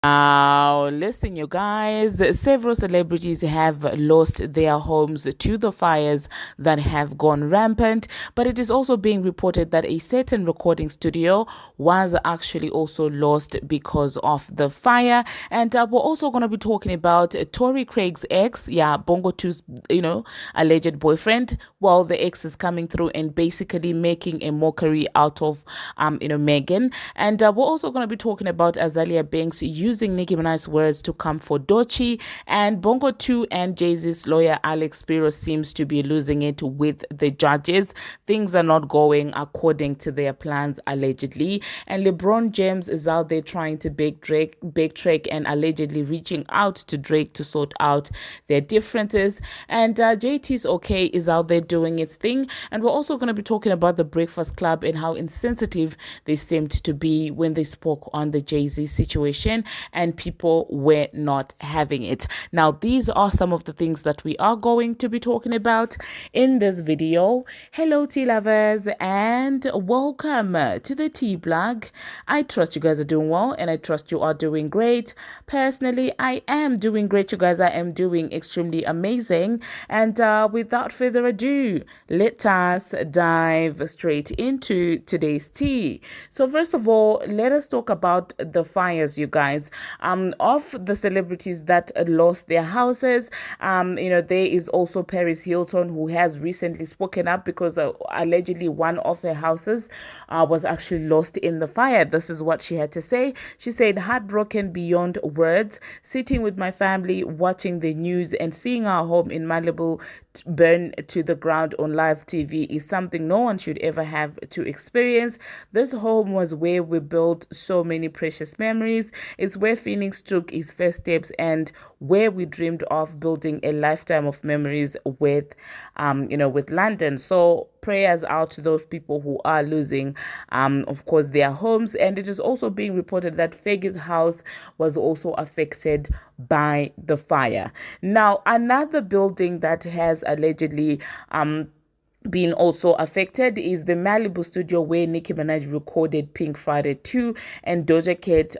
Now, listen, you guys, several celebrities have lost their homes to the fires that have gone rampant, but it is also being reported that a certain recording studio was actually also lost because of the fire. And we're also going to be talking about Tory Craig's ex, Bongo 2's, alleged boyfriend. Well, the ex is coming through and basically making a mockery out of, Megan. And we're also going to be talking about Azealia Banks using Nicki Minaj's words to come for Doechii, and Bongo 2 and Jay-Z's lawyer Alex Spiro seems to be losing it with the judges. Things are not going according to their plans, allegedly. And LeBron James is out there trying to beg Drake and allegedly reaching out to Drake to sort out their differences. And JT's OK is out there doing its thing. And we're also going to be talking about the Breakfast Club and how insensitive they seemed to be when they spoke on the Jay-Z situation, and people were not having it. Now, these are some of the things that we are going to be talking about in this video. Hello, tea lovers, and welcome to the tea blog. I trust you guys are doing well, and I trust you are doing great. Personally, I am doing great, you guys. I am doing extremely amazing. And without further ado, let us dive straight into today's tea. So first of all, let us talk about the fires, you guys. Of the celebrities that lost their houses, there is also Paris Hilton, who has recently spoken up because allegedly one of her houses was actually lost in the fire. This is what she had to say. She said, "Heartbroken beyond words, sitting with my family, watching the news and seeing our home in Malibu burn to the ground on live TV is something no one should ever have to experience. This home was where we built so many precious memories. It's where Phoenix took his first steps and where we dreamed of building a lifetime of memories with London." So prayers out to those people who are losing, of course, their homes. And it is also being reported that Fergie's house was also affected by the fire. Now, another building that has allegedly being also affected is the Malibu studio where Nicki Minaj recorded Pink Friday 2 and Doja Cat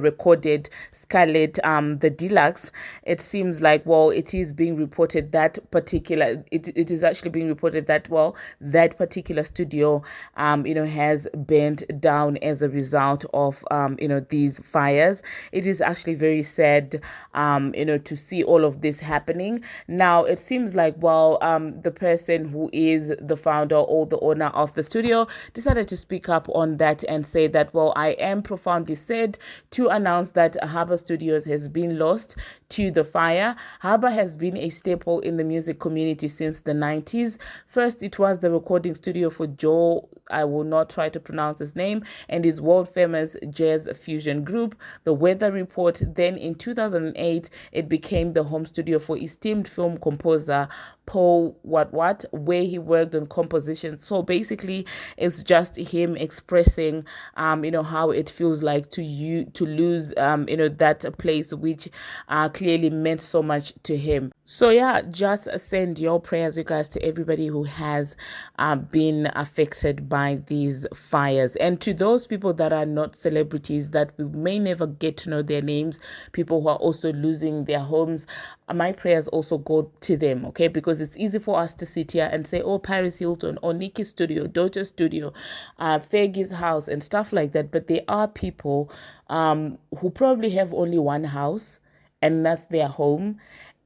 recorded Scarlet the Deluxe. It seems like, well, it is being reported that it is actually being reported that, well, that particular studio has burned down as a result of these fires. It is actually very sad to see all of this happening. Now it seems like, well, the person who is the founder or the owner of the studio decided to speak up on that and say that, well, I am profoundly sad to announce that Harbour Studios has been lost to the fire. Harbour has been a staple in the music community since the 90s. First, it was the recording studio for Joe, I will not try to pronounce his name, and his world famous jazz fusion group, The Weather Report. Then in 2008, it became the home studio for esteemed film composer Paul where he worked on composition. So basically, it's just him expressing, how it feels like to lose, that place which clearly meant so much to him. So yeah, just send your prayers, you guys, to everybody who has been affected by these fires. And to those people that are not celebrities, that we may never get to know their names, people who are also losing their homes, my prayers also go to them, okay? Because it's easy for us to sit here and say, oh, Paris Hilton or Nicki's studio, Doja's studio, Fergie's house and stuff like that. But there are people who probably have only one house and that's their home,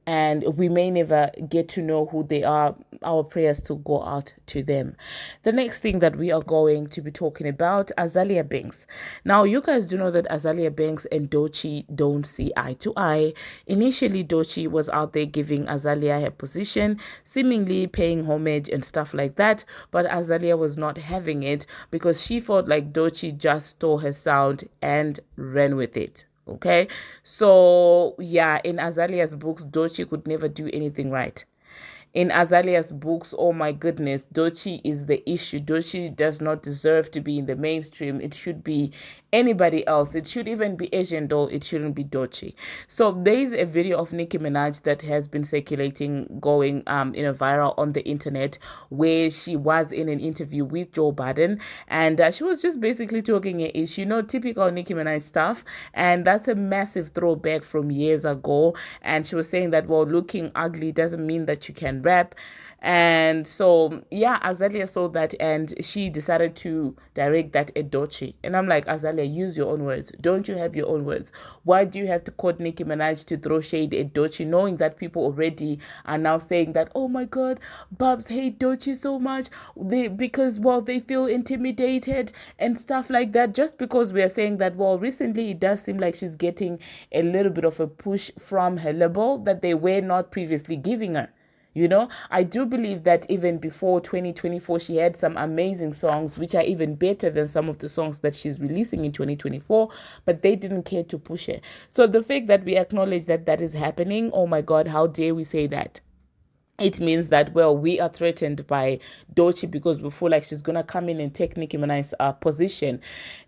and we may never get to know who they are. Our prayers to go out to them. The next thing that we are going to be talking about, Azealia Banks. Now, you guys do know that Azealia Banks and Doechii don't see eye to eye. Initially, Doechii was out there giving Azealia her position, seemingly paying homage and stuff like that, but Azealia was not having it because she felt like Doechii just stole her sound and ran with it. Okay, so yeah, in Azealia's books, Doechii could never do anything right. In Azealia's books, oh my goodness, Doechii is the issue. Doechii does not deserve to be in the mainstream. It should be anybody else. It should even be Asian, though it shouldn't be Doechii. So there is a video of Nicki Minaj that has been circulating, going viral on the internet, where she was in an interview with Joe Biden, and she was just basically talking a ish, typical Nicki Minaj stuff, and that's a massive throwback from years ago. And she was saying that, well, looking ugly doesn't mean that you can rap. And so, yeah, Azealia saw that and she decided to direct that at Doechii. And I'm like, Azealia, use your own words. Don't you have your own words? Why do you have to quote Nicki Minaj to throw shade at Doechii, knowing that people already are now saying that, oh my God, Barbz hate Doechii so much because they feel intimidated and stuff like that. Just because we are saying that, well, recently it does seem like she's getting a little bit of a push from her label that they were not previously giving her. I do believe that even before 2024, she had some amazing songs, which are even better than some of the songs that she's releasing in 2024, but they didn't care to push her. So the fact that we acknowledge that that is happening, oh my God, how dare we say that? It means that, well, we are threatened by Doechii because we feel like she's going to come in and take Nicki Minaj's position.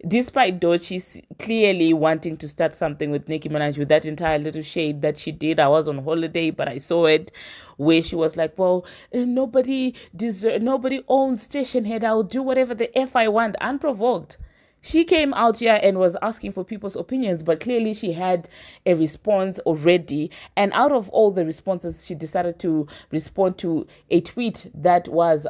Despite Doechii clearly wanting to start something with Nicki Minaj with that entire little shade that she did. I was on holiday, but I saw it, where she was like, well, nobody owns station head. I'll do whatever the F I want, unprovoked. She came out here and was asking for people's opinions, but clearly she had a response already. And out of all the responses, she decided to respond to a tweet that was,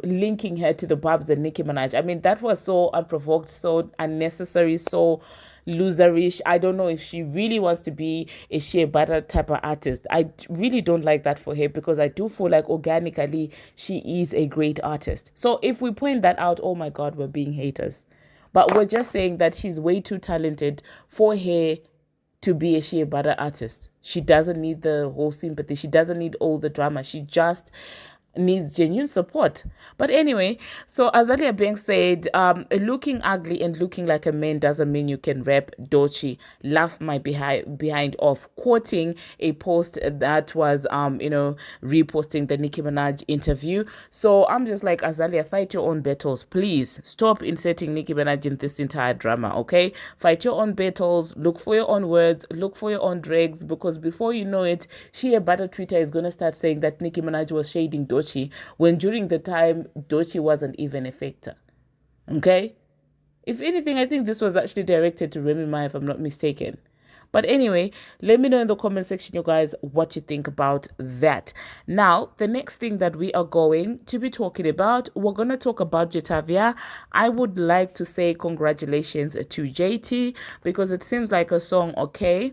linking her to the Barbz and Nicki Minaj. I mean, that was so unprovoked, so unnecessary, so loserish. I don't know if she really wants to be a shea butter type of artist. I really don't like that for her, because I do feel like organically she is a great artist. So if we point that out, oh my God, we're being haters. But we're just saying that she's way too talented for her to be a shea butter artist. She doesn't need the whole sympathy. She doesn't need all the drama. She just needs genuine support. But anyway, so Azealia Banks said, looking ugly and looking like a man doesn't mean you can rap. Doechii, laugh my behind off, quoting a post that was reposting the Nicki Minaj interview. So I'm just like, Azealia, fight your own battles, please. Stop inserting Nicki Minaj in this entire drama, okay? Fight your own battles, look for your own words, look for your own dregs, because before you know it, Shea Butter Twitter is gonna start saying that Nicki Minaj was shading Doechii, when during the time Doechii wasn't even a factor. Okay? If anything, I think this was actually directed to Remy Ma, if I'm not mistaken. But anyway, let me know in the comment section, you guys, what you think about that. Now, the next thing that we are going to be talking about, we're going to talk about Jitavia. I would like to say congratulations to JT, because it seems like a song, okay,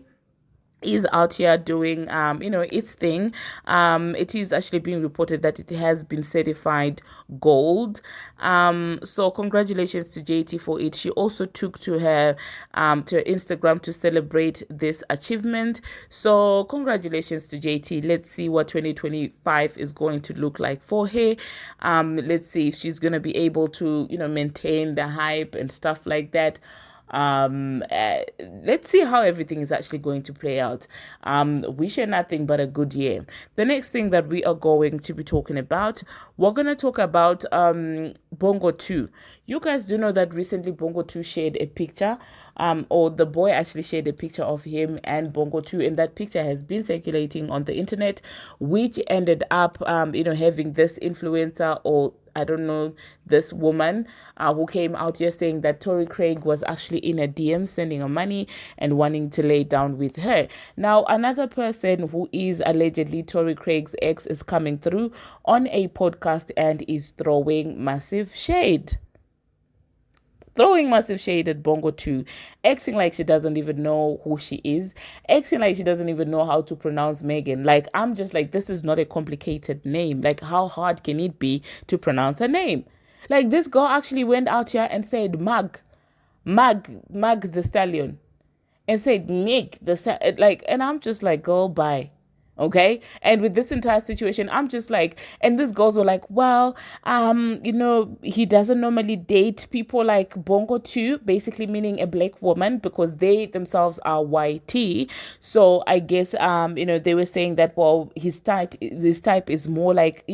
is out here doing its thing. It is actually being reported that it has been certified gold. So congratulations to JT for it. She also took to her Instagram to celebrate this achievement. So congratulations to JT. Let's see what 2025 is going to look like for her. Let's see if she's going to be able to maintain the hype and stuff like that. Let's see how everything is actually going to play out. Wish her nothing but a good year. The next thing that we are going to be talking about, we're going to talk about Bongo 2. You guys do know that recently Bongo 2 shared a picture, or the boy actually shared a picture of him and Bongo 2, and that picture has been circulating on the internet, which ended up having this influencer, or I don't know, this woman who came out here saying that Tory Craig was actually in a DM sending her money and wanting to lay down with her. Now, another person who is allegedly Tory Craig's ex is coming through on a podcast and is throwing massive shade. At Bongo 2, acting like she doesn't even know who she is, acting like she doesn't even know how to pronounce Megan. Like, I'm just like, this is not a complicated name. Like, how hard can it be to pronounce a name? Like, this girl actually went out here and said Mag the Stallion, and said Nick the Stallion. Like, and I'm just like, girl, bye. Okay. And with this entire situation, I'm just like, and these girls were like, well, he doesn't normally date people like Bongo too, basically meaning a black woman, because they themselves are YT. So I guess, they were saying that, well, his type is more like,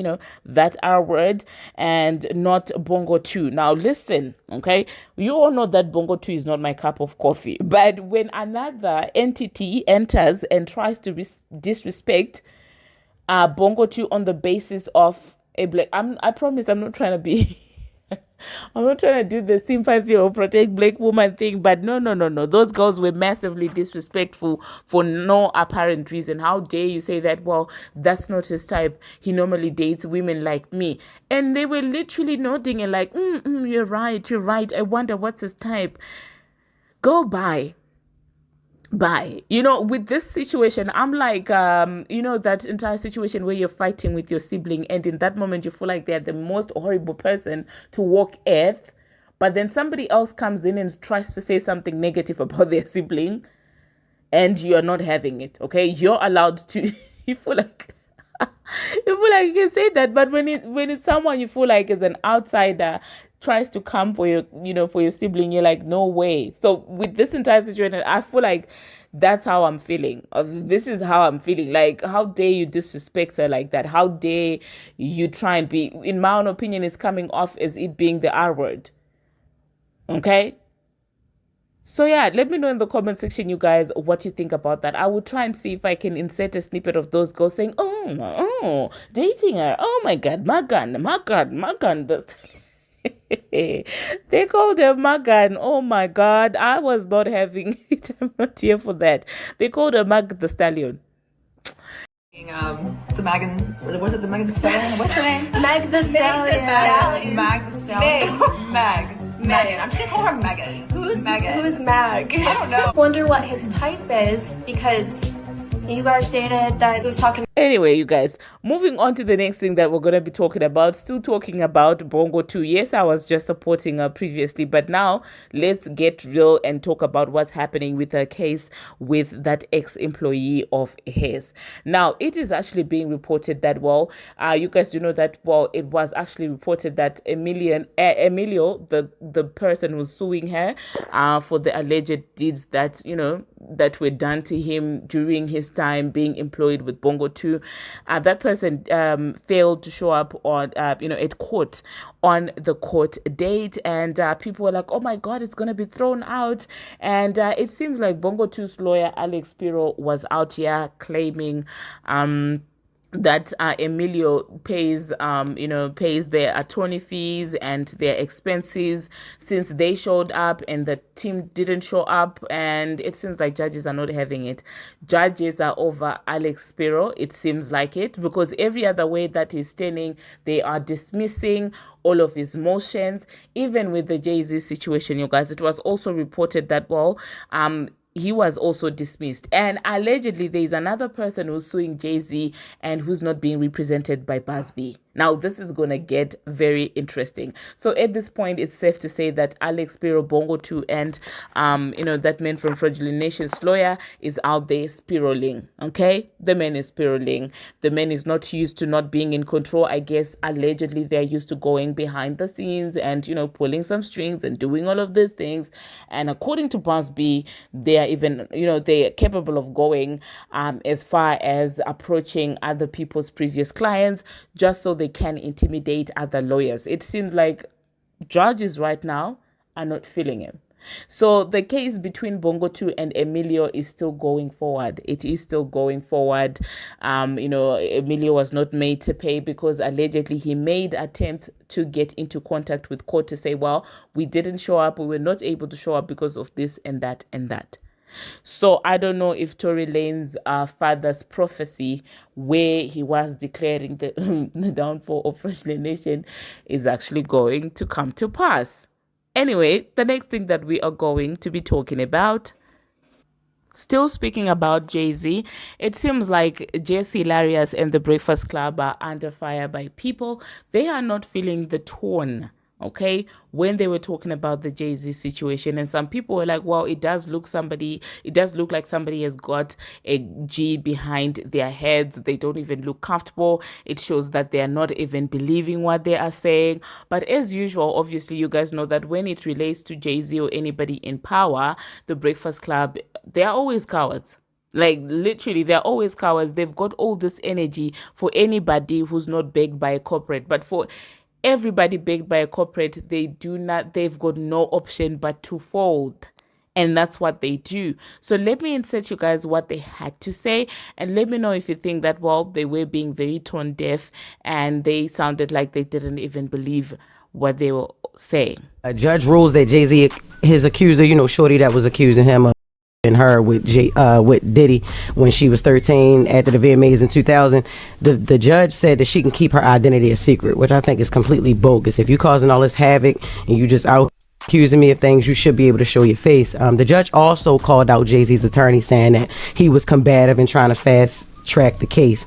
that R word and not Bongo too. Now listen, okay, you all know that Bongo too is not my cup of coffee, but when another entity enters and tries to disrespect Bongo 2 on the basis of a black, I promise I'm not trying to be I'm not trying to do the sympathy or protect black woman thing, but no. Those girls were massively disrespectful for no apparent reason. How dare you say that? Well, that's not his type. He normally dates women like me. And they were literally nodding and like, you're right. I wonder what's his type. Go by. With this situation, I'm like, that entire situation where you're fighting with your sibling, and in that moment you feel like they're the most horrible person to walk earth, but then somebody else comes in and tries to say something negative about their sibling, and you're not having it. Okay, you're allowed to. You feel like you can say that, but when it's someone you feel like is an outsider tries to come for your sibling, you're like, no way. So with this entire situation, I feel like that's how I'm feeling. This is how I'm feeling. Like, how dare you disrespect her like that? How dare you try and be, in my own opinion, is coming off as it being the R word. Okay. So yeah, let me know in the comment section, you guys, what you think about that. I will try and see if I can insert a snippet of those girls saying, oh, dating her. Oh my God, Magan. They called her Magan. Oh my God, I was not having it. I'm not here for that. They called her Mag the Stallion. The Megan, was it the Megan the Stallion? What's her name? Meg the Stallion. Mag the Stallion. Megan. I'm just gonna call her Megan. Who's Megan? Who's Mag? I don't know. Wonder what his type is, because you guys dated that he was talking. Anyway, you guys, moving on to the next thing that we're going to be talking about, still talking about Bongo 2. Yes, I was just supporting her previously, but now let's get real and talk about what's happening with her case with that ex-employee of his. Now, it is actually being reported that, you guys do know that, it was actually reported that Emilio, the person who's suing her for the alleged deeds that, that were done to him during his time being employed with Bongo 2, that person failed to show up on at court on the court date, and people were like, oh my God, it's gonna be thrown out. And it seems like Bongo 2's lawyer Alex Spiro was out here claiming that Emilio pays their attorney fees and their expenses since they showed up and the team didn't show up, and it seems like judges are not having it. Judges are over Alex Spiro, it seems like it, because every other way that he's standing, they are dismissing all of his motions. Even with the Jay-Z situation, you guys, it was also reported that he was also dismissed. And allegedly, there is another person who's suing Jay-Z and who's not being represented by Barbz. Now, this is going to get very interesting. So at this point, it's safe to say that Alex Spiro, Bongo 2, and, that man from Fraudulent Nation's lawyer is out there spiraling, okay? The man is spiraling. The man is not used to not being in control. I guess, allegedly, they're used to going behind the scenes and, pulling some strings and doing all of these things. And according to Barbz, they are even, they are capable of going as far as approaching other people's previous clients just so they can intimidate other lawyers. It seems like judges right now are not feeling him. So the case between Bongo 2 and Emilio is still going forward. It is still going forward. Emilio was not made to pay because allegedly he made attempts to get into contact with court to say, we didn't show up. We were not able to show up because of this and that and that. So I don't know if Tory Lanez's father's prophecy, where he was declaring the downfall of Fraudulent Nation, is actually going to come to pass. Anyway, the next thing that we are going to be talking about, still speaking about Jay-Z, it seems like Jesse Hilarious and the Breakfast Club are under fire by people. They are not feeling the tone, okay, when they were talking about the Jay-Z situation. And some people were like, well, it does look like somebody has got a G behind their heads. They don't even look comfortable. It shows that they are not even believing what they are saying. But as usual, obviously, you guys know that when it relates to Jay-Z or anybody in power, the Breakfast Club, they are always cowards. Like, literally, they're always cowards. They've got all this energy for anybody who's not begged by a corporate. But for everybody begged by a corporate, they've got no option but to fold. And that's what they do. So let me insert you guys what they had to say. And let me know if you think that, well, they were being very tone deaf and they sounded like they didn't even believe what they were saying. A judge rules that Jay-Z, his accuser, shorty that was accusing him of and her with Diddy when she was 13 after the VMAs in 2000, the judge said that she can keep her identity a secret, which I think is completely bogus. If you're causing all this havoc and you just out accusing me of things, you should be able to show your face. The judge also called out Jay-Z's attorney, saying that he was combative and trying to fast track the case.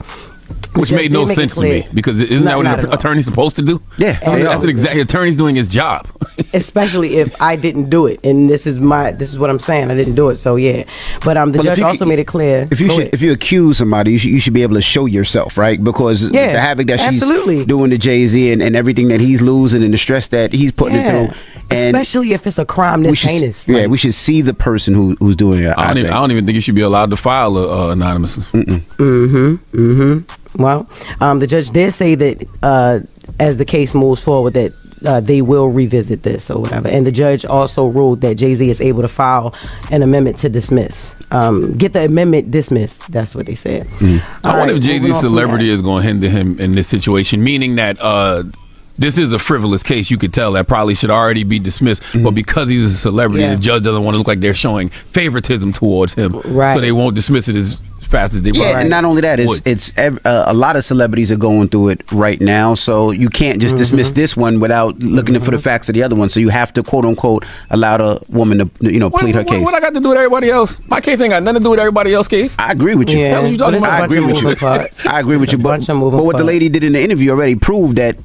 Which made no sense to me, because isn't that what an attorney's supposed to do? Yeah. That's the exact attorney's doing his job. Especially if I didn't do it, and this is what I'm saying. I didn't do it, so yeah. But the judge also made it clear. If you accuse somebody, you should be able to show yourself, right? Because the havoc that she's doing to Jay-Z and everything that he's losing and the stress that he's putting it through, and especially if it's a crime this heinous. Yeah, we should see the person who's doing it. I don't even think you should be allowed to file anonymous. Well, the judge did say that as the case moves forward, that they will revisit this or whatever. And the judge also ruled that Jay-Z is able to file an amendment to dismiss. Get the amendment dismissed. That's what they said. I wonder if Jay-Z's celebrity is going to hinder him in this situation, meaning that this is a frivolous case. You could tell that probably should already be dismissed, but because he's a celebrity, the judge doesn't want to look like they're showing favoritism towards him, so they won't dismiss it as fast as they want. And not only that, it's a lot of celebrities are going through it right now, so you can't just dismiss this one without looking for the facts of the other one. So you have to, quote unquote, allow the woman to plead her case. What I got to do with everybody else? My case ain't got nothing to do with everybody else's case. I agree with you. Yeah, I agree with you. I agree with you. But what the lady did in the interview already proved that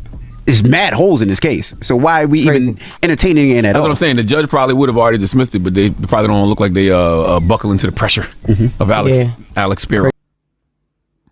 there's mad holes in this case. So why are we even entertaining it at all? That's what I'm saying. The judge probably would have already dismissed it, but they probably don't look like they buckle into the pressure of Alex Spiro.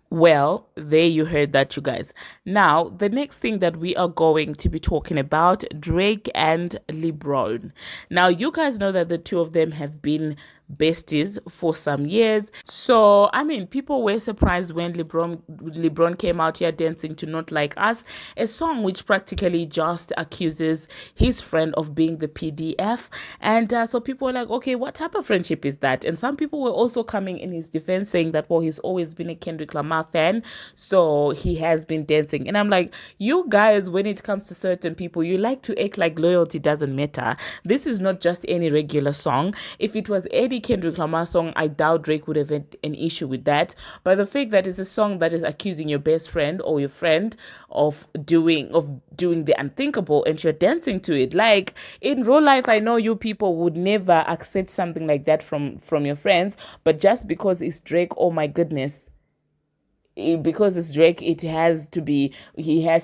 Well, there you heard that, you guys. Now, the next thing that we are going to be talking about, Drake and LeBron. Now, you guys know that the two of them have been besties for some years. So, I mean, people were surprised when LeBron came out here dancing to Not Like Us, a song which practically just accuses his friend of being the PDF. And so people were like, okay, what type of friendship is that? And some people were also coming in his defense saying that, well, he's always been a Kendrick Lamar fan, so he has been dancing. And I'm like, you guys, when it comes to certain people, you like to act like loyalty doesn't matter. This is not just any regular song. If it was any Kendrick Lamar song, I doubt Drake would have had an issue with that. But the fact that it's a song that is accusing your best friend or your friend of doing the unthinkable and you're dancing to it, like in real life, I know you people would never accept something like that from your friends, but just because it's Drake, oh my goodness, because it's Drake, he has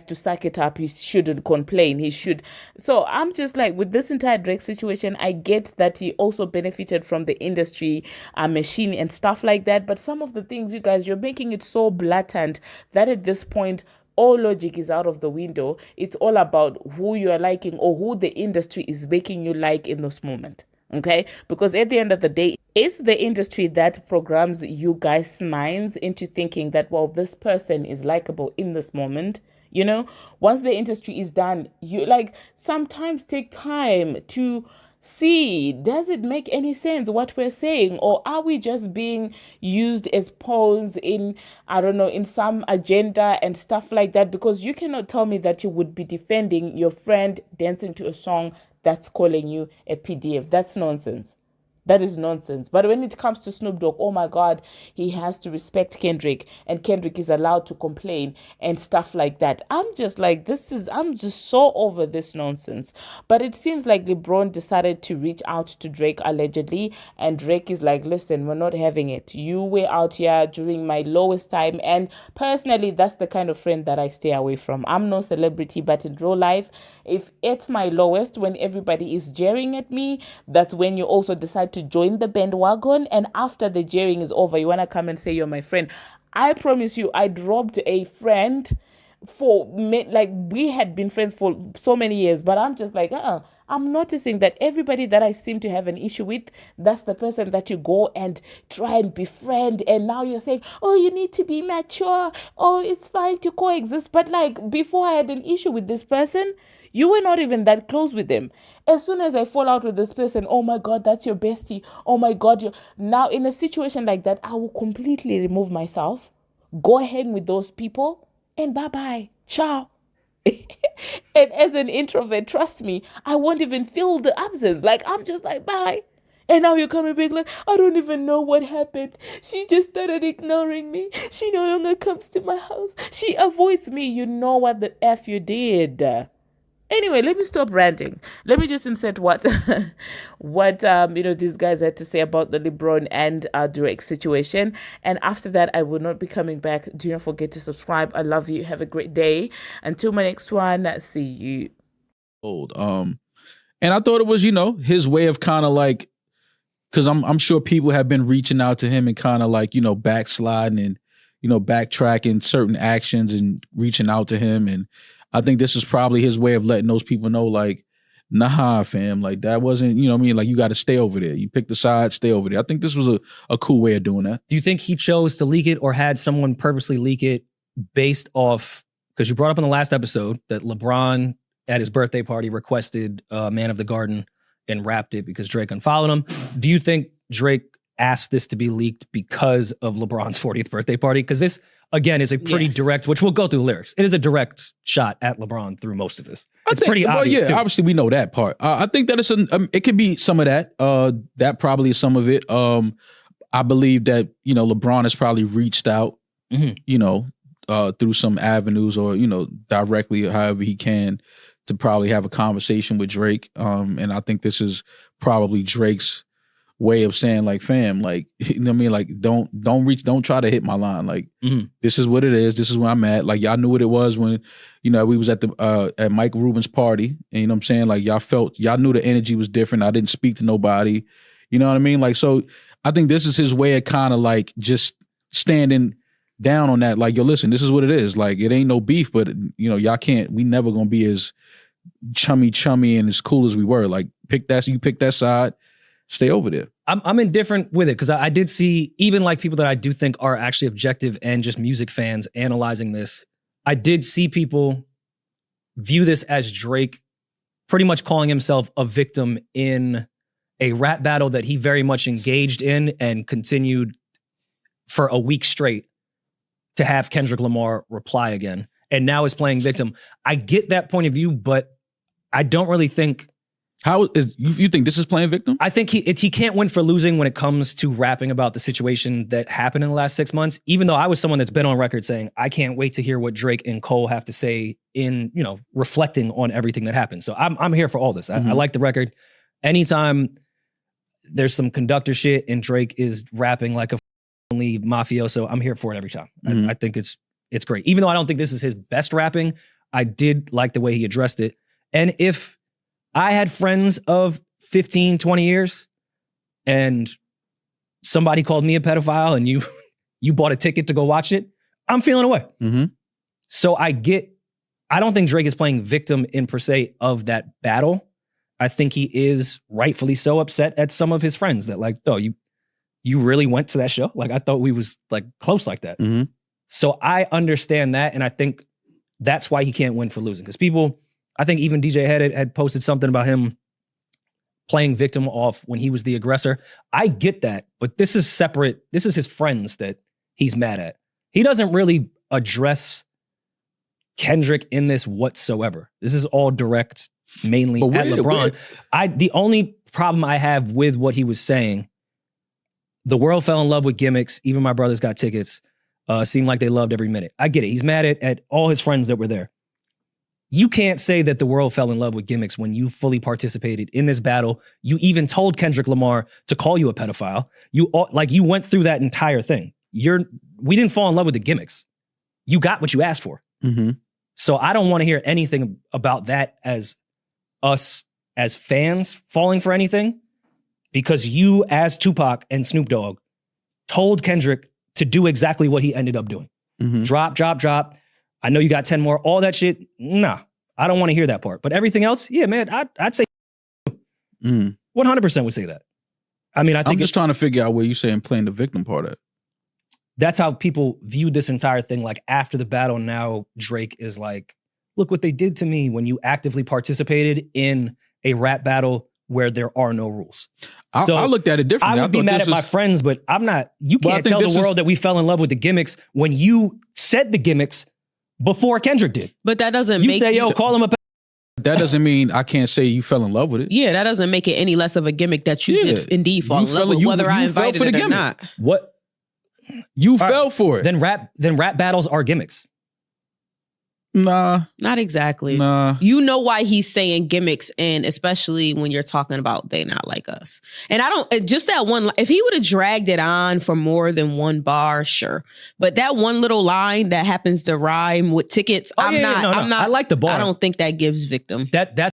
to suck it up. He shouldn't complain. He should. So I'm just like, with this entire Drake situation, I get that he also benefited from the industry machine and stuff like that. But some of the things, you guys, you're making it so blatant that at this point, all logic is out of the window. It's all about who you are liking or who the industry is making you like in this moment. Okay, because at the end of the day, it's the industry that programs you guys' minds into thinking that, well, this person is likable in this moment. You know, once the industry is done, you like sometimes take time to see, does it make any sense what we're saying, or are we just being used as pawns in, I don't know, in some agenda and stuff like that? Because you cannot tell me that you would be defending your friend dancing to a song that's calling you a PDF. That's nonsense. That is nonsense. But when it comes to Snoop Dogg, oh my God, he has to respect Kendrick, and Kendrick is allowed to complain and stuff like that. I'm just like, I'm just so over this nonsense. But it seems like LeBron decided to reach out to Drake allegedly, and Drake is like, listen, we're not having it. You were out here during my lowest time, and personally, that's the kind of friend that I stay away from. I'm no celebrity, but in real life, if at my lowest, when everybody is jeering at me, that's when you also decide to join the bandwagon, and after the jeering is over, you want to come and say you're my friend. I promise you, I dropped a friend like we had been friends for so many years, but I'm just like, I'm noticing that everybody that I seem to have an issue with, that's the person that you go and try and befriend, and now you're saying, oh, you need to be mature, oh, it's fine to coexist. But like, before I had an issue with this person, you were not even that close with them. As soon as I fall out with this person, oh my God, that's your bestie. Oh my God, you now in a situation like that, I will completely remove myself, go hang with those people, and bye-bye. Ciao. And as an introvert, trust me, I won't even feel the absence. Like, I'm just like, bye. And now you're coming back like, I don't even know what happened. She just started ignoring me. She no longer comes to my house. She avoids me. You know what the F you did. Anyway, let me stop ranting. Let me just insert what these guys had to say about the LeBron and Drake situation. And after that, I will not be coming back. Do not forget to subscribe. I love you. Have a great day. Until my next one, see you. And I thought it was, his way of kind of like, because I'm sure people have been reaching out to him and kind of like, backsliding and, backtracking certain actions and reaching out to him. And I think this is probably his way of letting those people know, like, nah, fam, like that wasn't, like you got to stay over there. You pick the side, stay over there. I think this was a cool way of doing that. Do you think he chose to leak it or had someone purposely leak it based off, because you brought up in the last episode that LeBron at his birthday party requested Man of the Garden and rapped it because Drake unfollowed him. Do you think Drake asked this to be leaked because of LeBron's 40th birthday party? Because this, again, is a pretty direct, which we'll go through the lyrics. It is a direct shot at LeBron through most of this. It's pretty obvious. Yeah, too. Obviously we know that part. I think that it could be some of that. That probably is some of it. I believe that, LeBron has probably reached out, through some avenues or, directly, however he can, to probably have a conversation with Drake. And I think this is probably Drake's way of saying, like, fam, like, like, don't try to hit my line. Like, this is what it is. This is where I'm at. Like, y'all knew what it was when, we was at at Mike Rubin's party. And like, y'all knew the energy was different. I didn't speak to nobody. You know what I mean? Like, so I think this is his way of kind of like just standing down on that. Like, yo, listen, this is what it is. Like, it ain't no beef, but we never gonna be as chummy and as cool as we were. Like, you pick that side, stay over there. I'm indifferent with it because I did see, even like people that I do think are actually objective and just music fans analyzing this, I did see people view this as Drake pretty much calling himself a victim in a rap battle that he very much engaged in and continued for a week straight to have Kendrick Lamar reply again. And now is playing victim. I get that point of view, but I don't really think... You think this is playing victim? I think he can't win for losing when it comes to rapping about the situation that happened in the last 6 months, even though I was someone that's been on record saying, I can't wait to hear what Drake and Cole have to say in, reflecting on everything that happened. So I'm here for all this. I like the record. Anytime there's some conductor shit and Drake is rapping like a mafioso, I'm here for it every time. I think it's great. Even though I don't think this is his best rapping, I did like the way he addressed it. And if I had friends of 15, 20 years and somebody called me a pedophile and you bought a ticket to go watch it, I'm feeling away. So I don't think Drake is playing victim in per se of that battle. I think he is rightfully so upset at some of his friends that like, oh, you really went to that show? Like, I thought we was like close like that. So I understand that. And I think that's why he can't win for losing. Because people, I think even DJ had posted something about him playing victim off when he was the aggressor. I get that, but this is separate. This is his friends that he's mad at. He doesn't really address Kendrick in this whatsoever. This is all direct mainly But at LeBron. The only problem I have with what he was saying, the world fell in love with gimmicks. Even my brothers got tickets. Seemed like they loved every minute. I get it. He's mad at all his friends that were there. You can't say that the world fell in love with gimmicks when you fully participated in this battle. You even told Kendrick Lamar to call you a pedophile. You went through that entire thing. We didn't fall in love with the gimmicks. You got what you asked for. Mm-hmm. So I don't want to hear anything about that as us as fans falling for anything, because you as Tupac and Snoop Dogg told Kendrick to do exactly what he ended up doing. Mm-hmm. Drop. I know you got 10 more. All that shit, nah. I don't want to hear that part. But everything else, yeah, man, I'd say 100% would say that. I mean, I'm just trying to figure out where you saying playing the victim part at. That's how people viewed this entire thing. Like after the battle, now Drake is like, look what they did to me when you actively participated in a rap battle where there are no rules. I looked at it differently. I would be mad at my friends, but I'm not. You can't tell the world that we fell in love with the gimmicks when you said the gimmicks before Kendrick did. But that doesn't you make say, yo, call him a. That doesn't mean I can't say you fell in love with it. Yeah, that doesn't make it any less of a gimmick that you did indeed fall in love with, whether I invited it or not. What? You fell for it. Then rap battles are gimmicks. Nah. Not exactly. Nah. You know why he's saying gimmicks, and especially when you're talking about they not like us. And I don't, just that one, if he would have dragged it on for more than one bar, sure. But that one little line that happens to rhyme with tickets, I'm not. I like the bar. I don't think that gives victim. That's